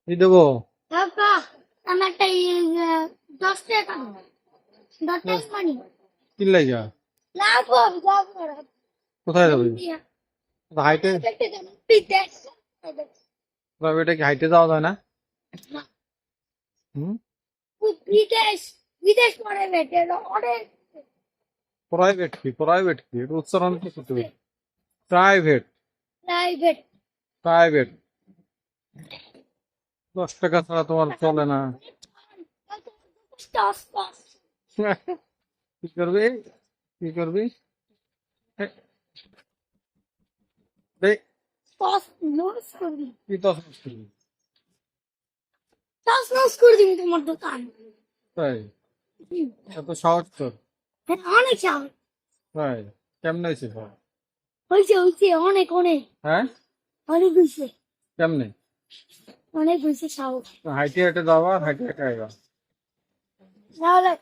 কি দেবো? কাকা আমি একটা 10 টাকা 10 টাকা মানি কি লাইগা? লাগবো লাগবো কোথায় যাবে? হাইটে বিদেশ প্রাইভেটে কি হাইটে যাওয়া যায় না? হুম। বিদেশ বিদেশ পড়ে বেটে অনেক প্রাইভেট কি এটা উচ্চারণ তো করতে হবে। প্রাইভেট প্রাইভেট প্রাইভেট 10 টাকা ছাড়া তোমার চলে না। কি করবি? কি করবি? এ, দে, লস করবি কি তছনছ করবি? লস করে দিবি তোমার দোকান তাই এত সাহস তোর? অনেক চাও তাই কেমনে হয়েছে সব? হয়েছে হয়েছে অনেক অনেক হ্যাঁ অনেক হয়েছে কেমনে? অনেক হয়েছে সাহস হাইটে হাইটে যাওয়া হাইটে হাইটে আইবা। তাহলে